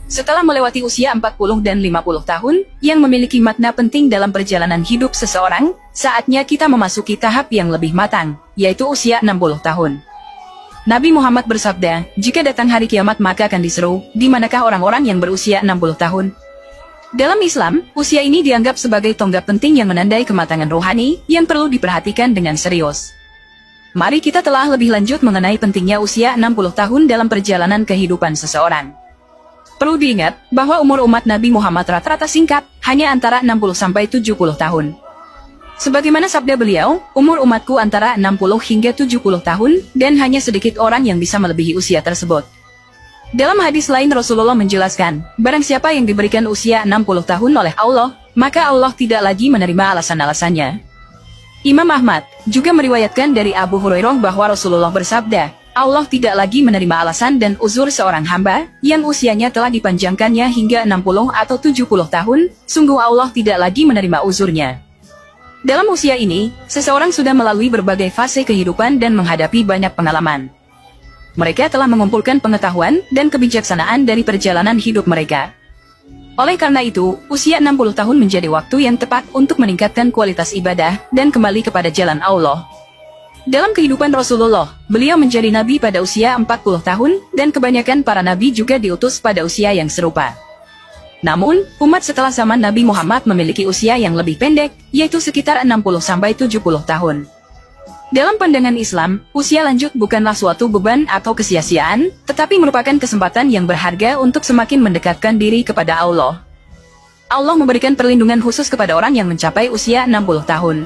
Setelah melewati usia 40 dan 50 tahun, yang memiliki makna penting dalam perjalanan hidup seseorang, saatnya kita memasuki tahap yang lebih matang, yaitu usia 60 tahun. Nabi Muhammad bersabda, jika datang hari kiamat maka akan diseru, di manakah orang-orang yang berusia 60 tahun? Dalam Islam, usia ini dianggap sebagai tonggak penting yang menandai kematangan rohani, yang perlu diperhatikan dengan serius. Mari kita telah lebih lanjut mengenai pentingnya usia 60 tahun dalam perjalanan kehidupan seseorang. Perlu diingat, bahwa umur umat Nabi Muhammad rata-rata singkat, hanya antara 60-70 tahun. Sebagaimana sabda beliau, umur umatku antara 60 hingga 70 tahun, dan hanya sedikit orang yang bisa melebihi usia tersebut. Dalam hadis lain Rasulullah menjelaskan, barang siapa yang diberikan usia 60 tahun oleh Allah, maka Allah tidak lagi menerima alasan-alasannya. Imam Ahmad juga meriwayatkan dari Abu Hurairah bahwa Rasulullah bersabda, Allah tidak lagi menerima alasan dan uzur seorang hamba, yang usianya telah dipanjangkannya hingga 60 atau 70 tahun, sungguh Allah tidak lagi menerima uzurnya. Dalam usia ini, seseorang sudah melalui berbagai fase kehidupan dan menghadapi banyak pengalaman. Mereka telah mengumpulkan pengetahuan dan kebijaksanaan dari perjalanan hidup mereka. Oleh karena itu, usia 60 tahun menjadi waktu yang tepat untuk meningkatkan kualitas ibadah dan kembali kepada jalan Allah. Dalam kehidupan Rasulullah, beliau menjadi nabi pada usia 40 tahun, dan kebanyakan para nabi juga diutus pada usia yang serupa. Namun, umat setelah zaman Nabi Muhammad memiliki usia yang lebih pendek, yaitu sekitar 60-70 tahun. Dalam pandangan Islam, usia lanjut bukanlah suatu beban atau kesia-siaan, tetapi merupakan kesempatan yang berharga untuk semakin mendekatkan diri kepada Allah. Allah memberikan perlindungan khusus kepada orang yang mencapai usia 60 tahun.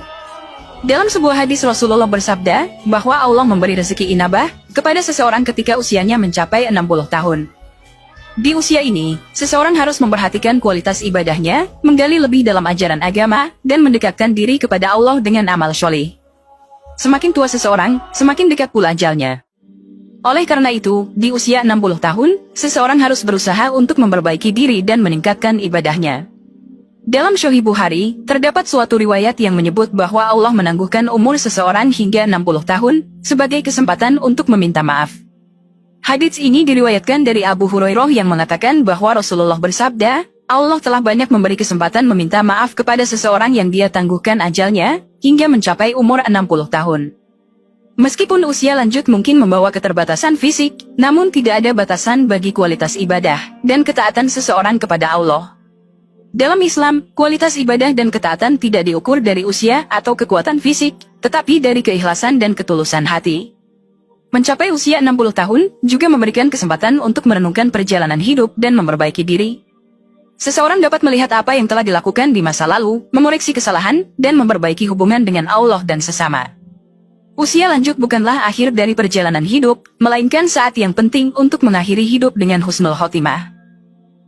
Dalam sebuah hadis Rasulullah bersabda, bahwa Allah memberi rezeki inabah kepada seseorang ketika usianya mencapai 60 tahun. Di usia ini, seseorang harus memperhatikan kualitas ibadahnya, menggali lebih dalam ajaran agama, dan mendekatkan diri kepada Allah dengan amal syolih. Semakin tua seseorang, semakin dekat pula ajalnya. Oleh karena itu, di usia 60 tahun, seseorang harus berusaha untuk memperbaiki diri dan meningkatkan ibadahnya. Dalam Sahih Bukhari, terdapat suatu riwayat yang menyebut bahwa Allah menangguhkan umur seseorang hingga 60 tahun, sebagai kesempatan untuk meminta maaf. Hadits ini diriwayatkan dari Abu Hurairah yang mengatakan bahwa Rasulullah bersabda, Allah telah banyak memberi kesempatan meminta maaf kepada seseorang yang dia tangguhkan ajalnya, hingga mencapai umur 60 tahun. Meskipun usia lanjut mungkin membawa keterbatasan fisik, namun tidak ada batasan bagi kualitas ibadah, dan ketaatan seseorang kepada Allah. Dalam Islam, kualitas ibadah dan ketaatan tidak diukur dari usia atau kekuatan fisik, tetapi dari keikhlasan dan ketulusan hati. Mencapai usia 60 tahun juga memberikan kesempatan untuk merenungkan perjalanan hidup dan memperbaiki diri. Seseorang dapat melihat apa yang telah dilakukan di masa lalu, mengoreksi kesalahan, dan memperbaiki hubungan dengan Allah dan sesama. Usia lanjut bukanlah akhir dari perjalanan hidup, melainkan saat yang penting untuk mengakhiri hidup dengan husnul khotimah.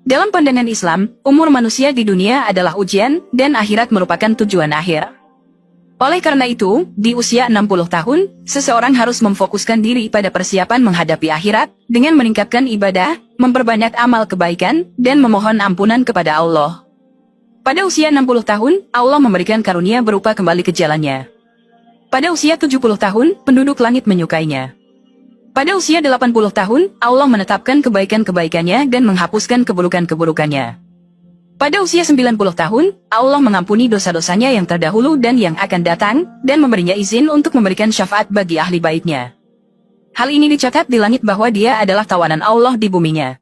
Dalam pandangan Islam, umur manusia di dunia adalah ujian, dan akhirat merupakan tujuan akhir. Oleh karena itu, di usia 60 tahun, seseorang harus memfokuskan diri pada persiapan menghadapi akhirat, dengan meningkatkan ibadah, memperbanyak amal kebaikan, dan memohon ampunan kepada Allah. Pada usia 60 tahun, Allah memberikan karunia berupa kembali ke jalannya. Pada usia 70 tahun, penduduk langit menyukainya. Pada usia 80 tahun, Allah menetapkan kebaikan-kebaikannya dan menghapuskan keburukan-keburukannya. Pada usia 90 tahun, Allah mengampuni dosa-dosanya yang terdahulu dan yang akan datang, dan memberinya izin untuk memberikan syafaat bagi ahli baitnya. Hal ini dicatat di langit bahwa dia adalah tawanan Allah di buminya.